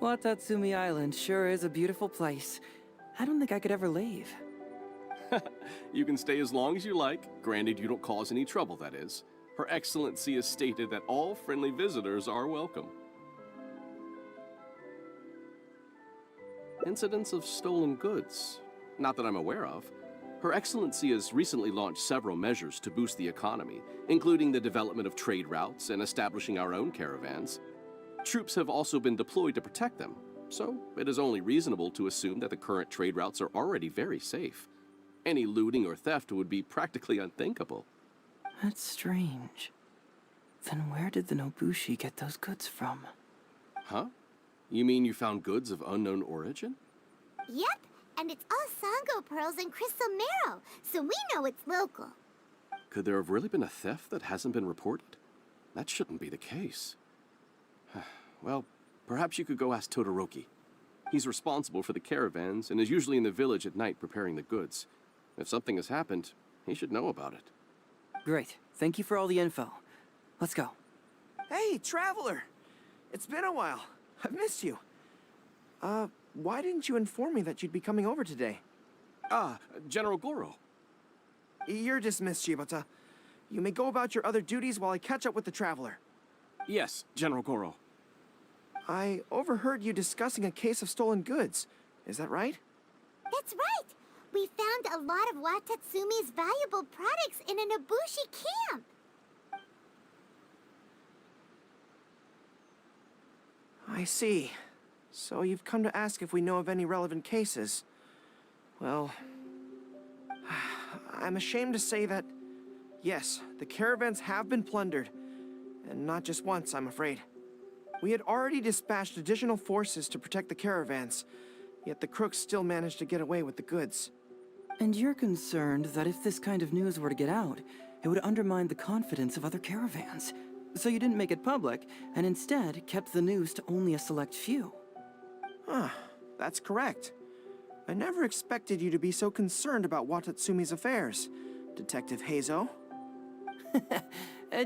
Watatsumi Island sure is a beautiful place. I don't think I could ever leave. You can stay as long as you like, granted you don't cause any trouble, that is. Her Excellency has stated that all friendly visitors are welcome. Incidents of stolen goods? Not that I'm aware of. Her Excellency has recently launched several measures to boost the economy, including the development of trade routes and establishing our own caravans. Troops have also been deployed to protect them, so it is only reasonable to assume that the current trade routes are already very safe. Any looting or theft would be practically unthinkable. That's strange. Then where did the Nobushi get those goods from? Huh? You mean you found goods of unknown origin? Yep, and it's all Sango pearls and crystal marrow, so we know it's local. Could there have really been a theft that hasn't been reported? That shouldn't be the case. Well, perhaps you could go ask Todoroki. He's responsible for the caravans and is usually in the village at night preparing the goods. If something has happened, he should know about it. Great. Thank you for all the info. Let's go. Hey, Traveler! It's been a while. I've missed you. Why didn't you inform me that you'd be coming over today? Ah, General Goro. You're dismissed, Shibata. You may go about your other duties while I catch up with the Traveler. Yes, General Goro. I overheard you discussing a case of stolen goods. Is that right? That's right! We found a lot of Watatsumi's valuable products in a Nobushi camp! I see. So you've come to ask if we know of any relevant cases. Well, I'm ashamed to say that, yes, the caravans have been plundered. And not just once, I'm afraid. We had already dispatched additional forces to protect the caravans, yet the crooks still managed to get away with the goods. And you're concerned that if this kind of news were to get out, it would undermine the confidence of other caravans. So you didn't make it public, and instead kept the news to only a select few. That's correct. I never expected you to be so concerned about Watatsumi's affairs, Detective Heizo.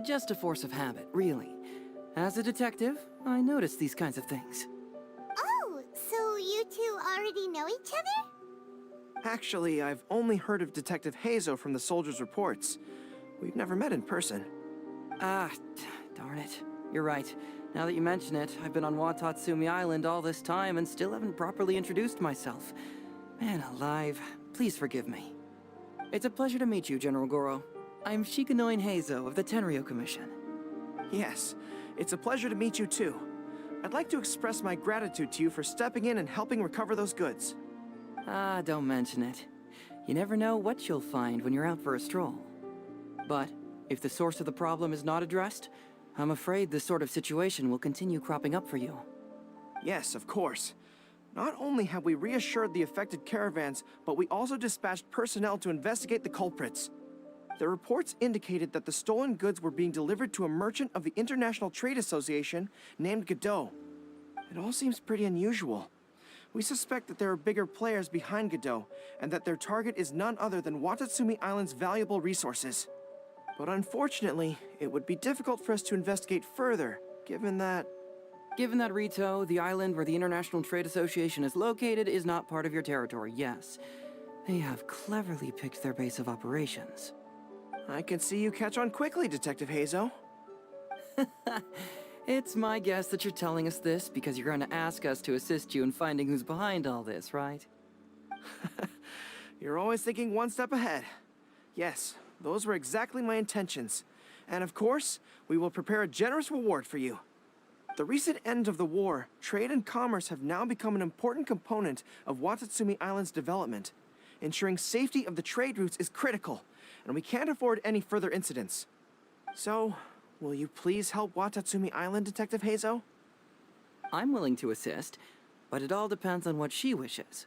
Just a force of habit, really. As a detective, I notice these kinds of things. Oh, so you two already know each other? Actually, I've only heard of Detective Heizo from the soldiers' reports. We've never met in person. Darn it. You're right. Now that you mention it, I've been on Watatsumi Island all this time and still haven't properly introduced myself. Man alive, please forgive me. It's a pleasure to meet you, General Goro. I'm Shikanoin Heizo of the Tenryo Commission. Yes, it's a pleasure to meet you too. I'd like to express my gratitude to you for stepping in and helping recover those goods. Don't mention it. You never know what you'll find when you're out for a stroll. But if the source of the problem is not addressed, I'm afraid this sort of situation will continue cropping up for you. Yes, of course. Not only have we reassured the affected caravans, but we also dispatched personnel to investigate the culprits. The reports indicated that the stolen goods were being delivered to a merchant of the International Trade Association named Godot. It all seems pretty unusual. We suspect that there are bigger players behind Godot, and that their target is none other than Watatsumi Island's valuable resources. But unfortunately, it would be difficult for us to investigate further, given that... Given that Rito, the island where the International Trade Association is located, is not part of your territory, yes. They have cleverly picked their base of operations. I can see you catch on quickly, Detective Heizo. It's my guess that you're telling us this because you're going to ask us to assist you in finding who's behind all this, right? You're always thinking one step ahead. Yes, those were exactly my intentions. And of course, we will prepare a generous reward for you. The recent end of the war, trade and commerce have now become an important component of Watatsumi Island's development. Ensuring safety of the trade routes is critical, and we can't afford any further incidents. So, will you please help Watatsumi Island, Detective Heizo? I'm willing to assist, but it all depends on what she wishes.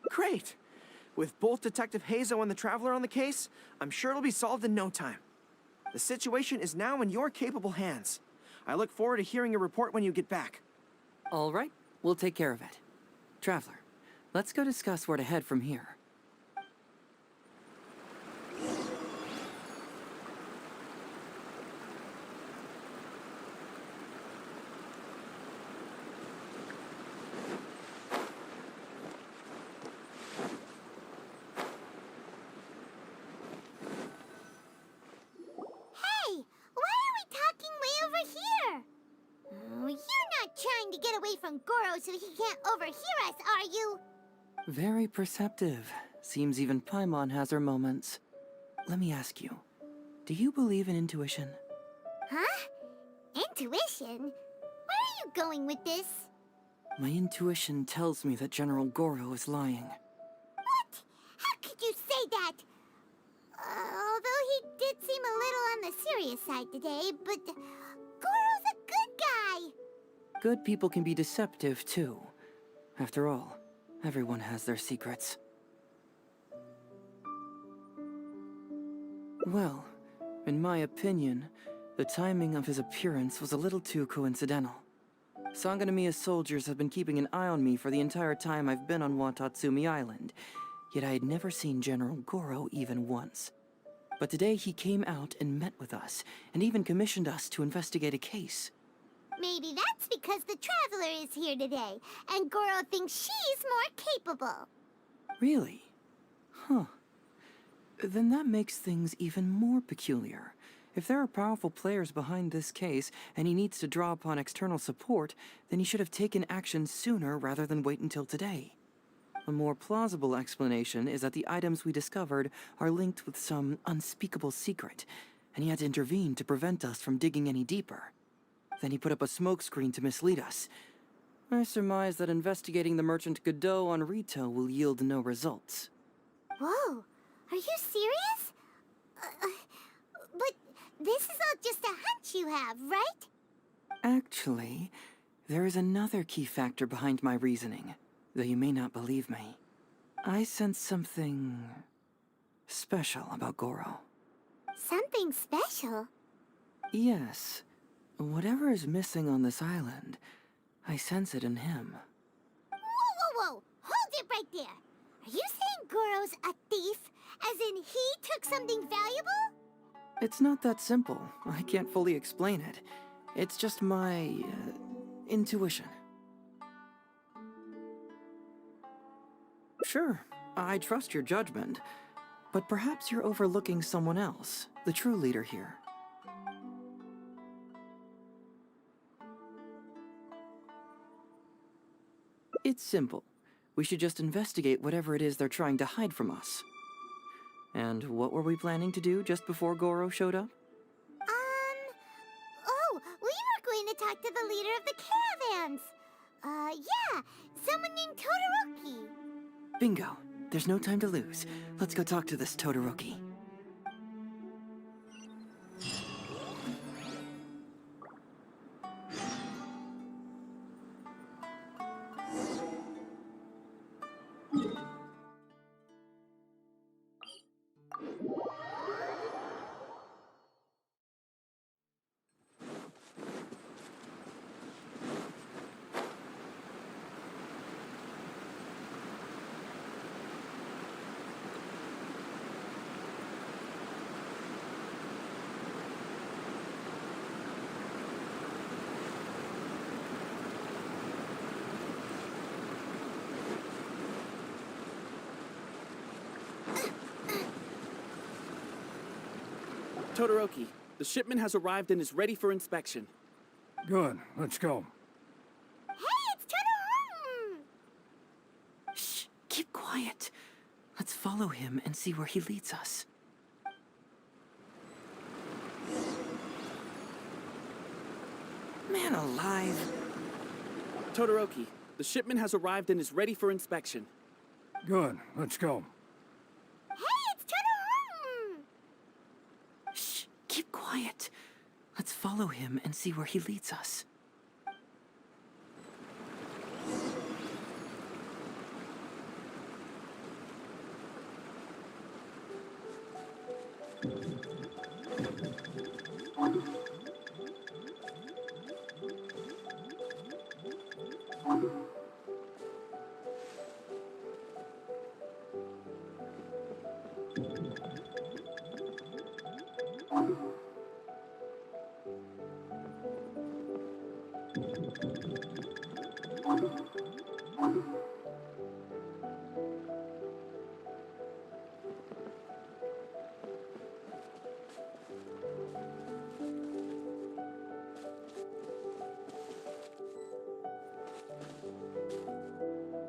Great! With both Detective Heizo and the Traveler on the case, I'm sure it'll be solved in no time. The situation is now in your capable hands. I look forward to hearing your report when you get back. All right, we'll take care of it. Traveler, let's go discuss where to head from here. get away from Goro so he can't overhear us, are you? Very perceptive. Seems even Paimon has her moments. Let me ask you, do you believe in intuition? Huh? Intuition? Where are you going with this? My intuition tells me that General Goro is lying. What? How could you say that? Although he did seem a little on the serious side today, but Goro's a good guy. Good people can be deceptive, too. After all, everyone has their secrets. Well, in my opinion, the timing of his appearance was a little too coincidental. Sangonomiya's soldiers have been keeping an eye on me for the entire time I've been on Watatsumi Island, yet I had never seen General Goro even once. But today he came out and met with us, and even commissioned us to investigate a case. Maybe that's because the Traveler is here today, and Goro thinks she's more capable. Really? Huh. Then that makes things even more peculiar. If there are powerful players behind this case, and he needs to draw upon external support, then he should have taken action sooner rather than wait until today. A more plausible explanation is that the items we discovered are linked with some unspeakable secret, and he had to intervene to prevent us from digging any deeper. Then he put up a smokescreen to mislead us. I surmise that investigating the merchant Godot on Rito will yield no results. Whoa, are you serious? But this is all just a hunch you have, right? Actually, there is another key factor behind my reasoning, though you may not believe me. I sense something special about Goro. Something special? Yes. Whatever is missing on this island, I sense it in him. Whoa! Hold it right there! Are you saying Goro's a thief? As in he took something valuable? It's not that simple. I can't fully explain it. It's just my intuition. Sure, I trust your judgment, but perhaps you're overlooking someone else, the true leader here. It's simple. We should just investigate whatever it is they're trying to hide from us. And what were we planning to do just before Goro showed up? Oh, we were going to talk to the leader of the caravans. Yeah, someone named Todoroki. Bingo. There's no time to lose. Let's go talk to this Todoroki. Todoroki, the shipment has arrived and is ready for inspection. Good, let's go. Hey, it's Todoroki! Shh, keep quiet. Let's follow him and see where he leads us. Man alive. Todoroki, the shipment has arrived and is ready for inspection. Good, let's go. Hey, it's Todoroki! Shh, keep quiet. Let's follow him and see where he leads us.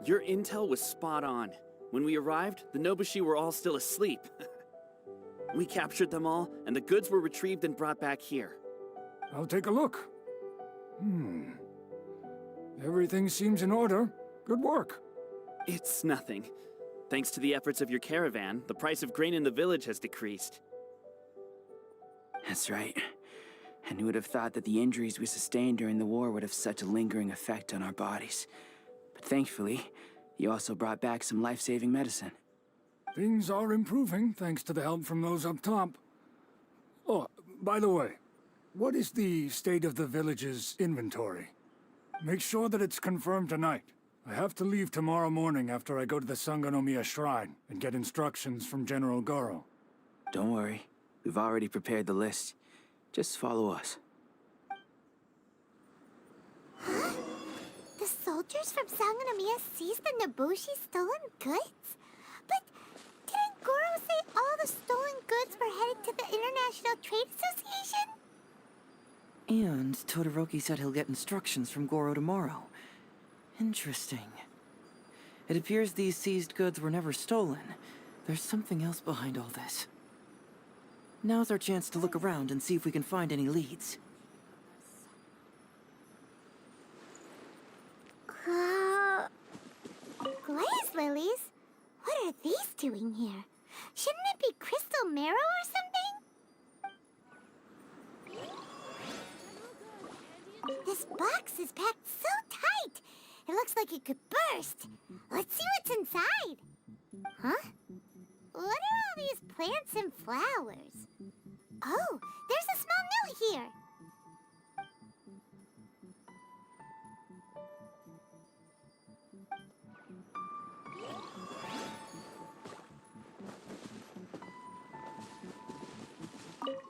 Your intel was spot on. When we arrived, the Nobushi were all still asleep. We captured them all, and the goods were retrieved and brought back here. I'll take a look. Everything seems in order. Good work. It's nothing. Thanks to the efforts of your caravan, the price of grain in the village has decreased. That's right. And who would have thought that the injuries we sustained during the war would have such a lingering effect on our bodies? But thankfully, you also brought back some life-saving medicine. Things are improving thanks to the help from those up top. Oh, by the way, what is the state of the village's inventory? Make sure that it's confirmed tonight. I have to leave tomorrow morning after I go to the Sangonomiya Shrine and get instructions from General Goro. Don't worry. We've already prepared the list. Just follow us. The soldiers from Sangonomiya seized the Nobushi stolen goods? But didn't Goro say all the stolen goods were headed to the International Trade Association? And Todoroki said he'll get instructions from Goro tomorrow. Interesting. It appears these seized goods were never stolen. There's something else behind all this. Now's our chance to look around and see if we can find any leads. Glaze lilies? What are these doing here? Shouldn't it be crystal marrow or something? This box is packed so tight. It looks like it could burst. Let's see what's inside. Huh? What are all these plants and flowers? Oh, there's a small note here.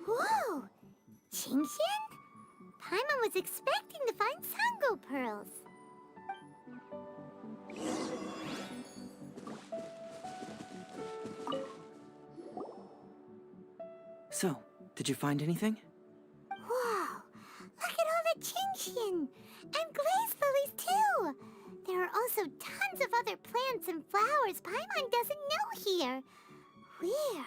Whoa! Genshin? Paimon was expecting to find Sango pearls. So, did you find anything? Wow! Look at all the Genshin! And glaze lilies, too! There are also tons of other plants and flowers Paimon doesn't know here. Weird.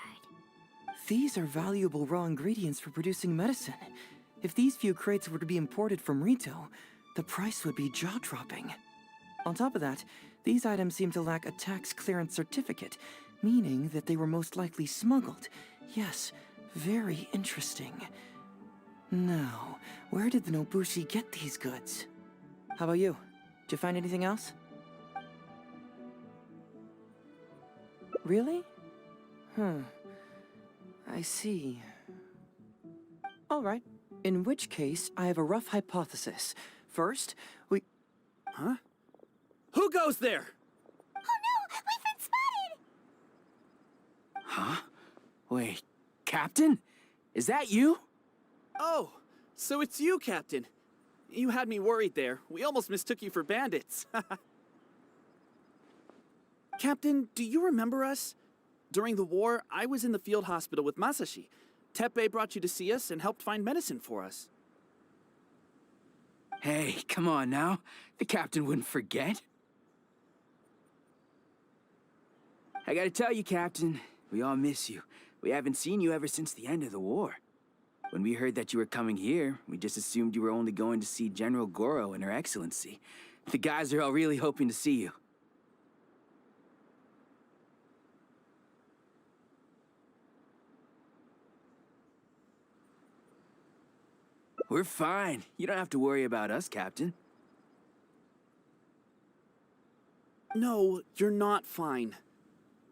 These are valuable raw ingredients for producing medicine. If these few crates were to be imported from Rito, the price would be jaw-dropping. On top of that, these items seem to lack a tax clearance certificate, meaning that they were most likely smuggled. Yes, very interesting. Now, where did the Nobushi get these goods? How about you? Did you find anything else? Really? I see. All right. In which case, I have a rough hypothesis. First, we... Huh? Who goes there? Oh no! We've been spotted! Huh? Wait, Captain? Is that you? Oh, so it's you, Captain. You had me worried there. We almost mistook you for bandits. Captain, do you remember us? During the war, I was in the field hospital with Masashi. Teppei brought you to see us and helped find medicine for us. Hey, come on now. The captain wouldn't forget. I gotta tell you, Captain, we all miss you. We haven't seen you ever since the end of the war. When we heard that you were coming here, we just assumed you were only going to see General Goro and Her Excellency. The guys are all really hoping to see you. We're fine. You don't have to worry about us, Captain. No, you're not fine.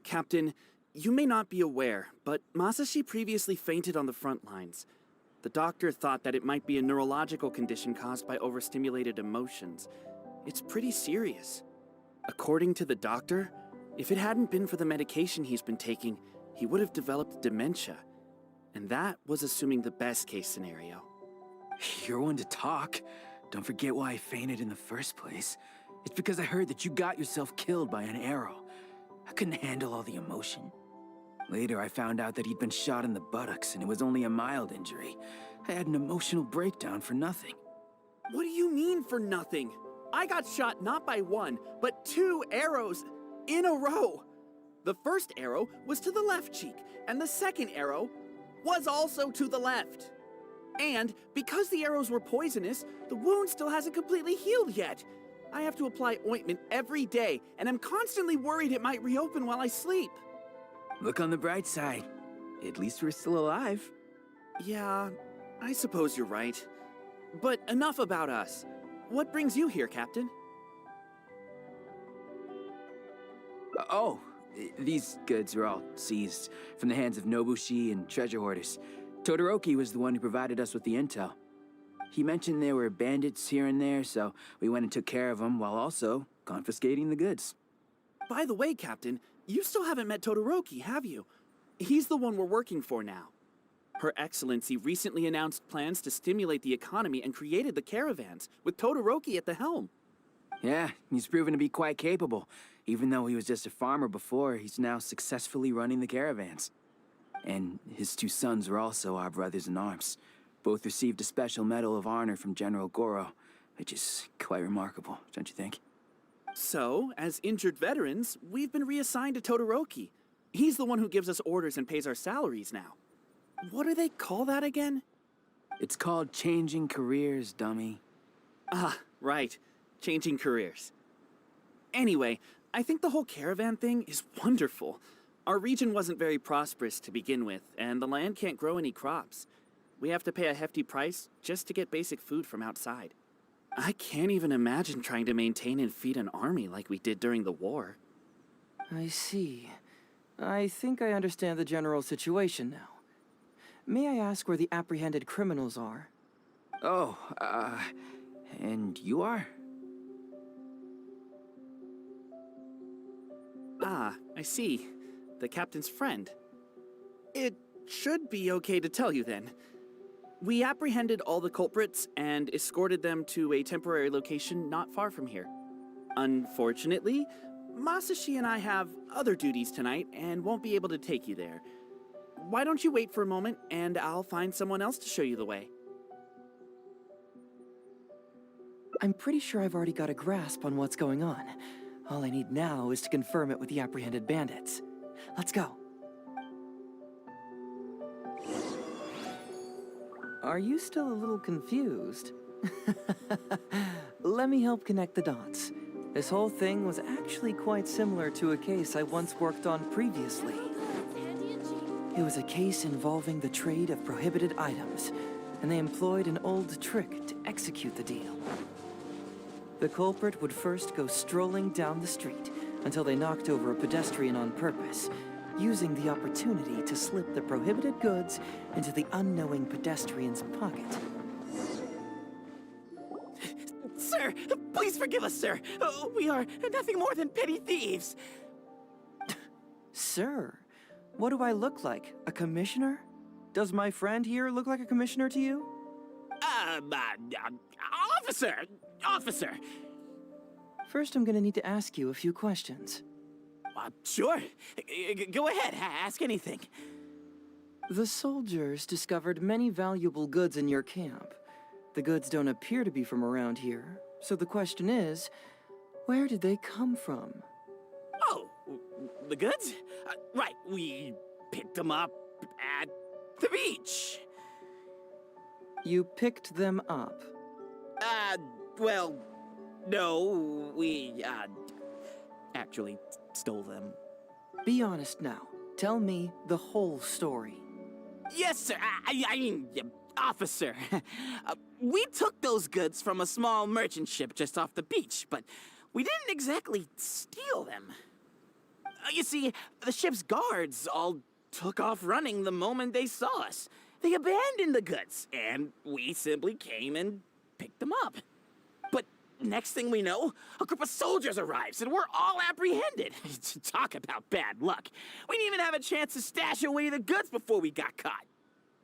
Captain, you may not be aware, but Masashi previously fainted on the front lines. The doctor thought that it might be a neurological condition caused by overstimulated emotions. It's pretty serious. According to the doctor, if it hadn't been for the medication he's been taking, he would have developed dementia. And that was assuming the best case scenario. You're one to talk. Don't forget why I fainted in the first place. It's because I heard that you got yourself killed by an arrow. I couldn't handle all the emotion. Later, I found out that he'd been shot in the buttocks, and it was only a mild injury. I had an emotional breakdown for nothing. What do you mean for nothing? I got shot not by one, but 2 arrows in a row. The first arrow was to the left cheek, and the second arrow was also to the left. And because the arrows were poisonous, the wound still hasn't completely healed yet. I have to apply ointment every day, and I'm constantly worried it might reopen while I sleep. Look on the bright side. At least we're still alive. Yeah, I suppose you're right. But enough about us. What brings you here, Captain? Oh, these goods were all seized from the hands of Nobushi and treasure hoarders. Todoroki was the one who provided us with the intel. He mentioned there were bandits here and there, so we went and took care of them while also confiscating the goods. By the way, Captain, you still haven't met Todoroki, have you? He's the one we're working for now. Her Excellency recently announced plans to stimulate the economy and created the caravans, with Todoroki at the helm. Yeah, he's proven to be quite capable. Even though he was just a farmer before, he's now successfully running the caravans. And his 2 sons were also our brothers in arms. Both received a special medal of honor from General Goro, which is quite remarkable, don't you think? So, as injured veterans, we've been reassigned to Todoroki. He's the one who gives us orders and pays our salaries now. What do they call that again? It's called changing careers, dummy. Ah, right. Changing careers. Anyway, I think the whole caravan thing is wonderful. Our region wasn't very prosperous to begin with, and the land can't grow any crops. We have to pay a hefty price just to get basic food from outside. I can't even imagine trying to maintain and feed an army like we did during the war. I see. I think I understand the general situation now. May I ask where the apprehended criminals are? Oh, and you are? Ah, I see. The captain's friend. It should be okay to tell you then. We apprehended all the culprits and escorted them to a temporary location not far from here. Unfortunately, Masashi and I have other duties tonight and won't be able to take you there. Why don't you wait for a moment and I'll find someone else to show you the way. I'm pretty sure I've already got a grasp on what's going on. All I need now is to confirm it with the apprehended bandits. Let's go. Are you still a little confused? Let me help connect the dots. This whole thing was actually quite similar to a case I once worked on previously. It was a case involving the trade of prohibited items, and they employed an old trick to execute the deal. The culprit would first go strolling down the street until they knocked over a pedestrian on purpose, using the opportunity to slip the prohibited goods into the unknowing pedestrian's pocket. Sir, please forgive us, sir. We are nothing more than petty thieves. Sir, what do I look like? A commissioner? Does my friend here look like a commissioner to you? Officer. First, I'm gonna need to ask you a few questions. Sure. Go ahead, ask anything. The soldiers discovered many valuable goods in your camp. The goods don't appear to be from around here, so the question is, where did they come from? Oh, the goods? Right, we picked them up at the beach. You picked them up. Well, no, we, actually stole them. Be honest now. Tell me the whole story. Yes, sir. I mean, officer. We took those goods from a small merchant ship just off the beach, but we didn't exactly steal them. You see, the ship's guards all took off running the moment they saw us. They abandoned the goods, and we simply came and picked them up. But next thing we know, a group of soldiers arrives, and we're all apprehended. Talk about bad luck. We didn't even have a chance to stash away the goods before we got caught.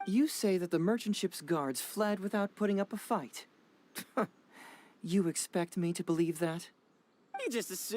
You say that the merchant ship's guards fled without putting up a fight. You expect me to believe that? You just assumed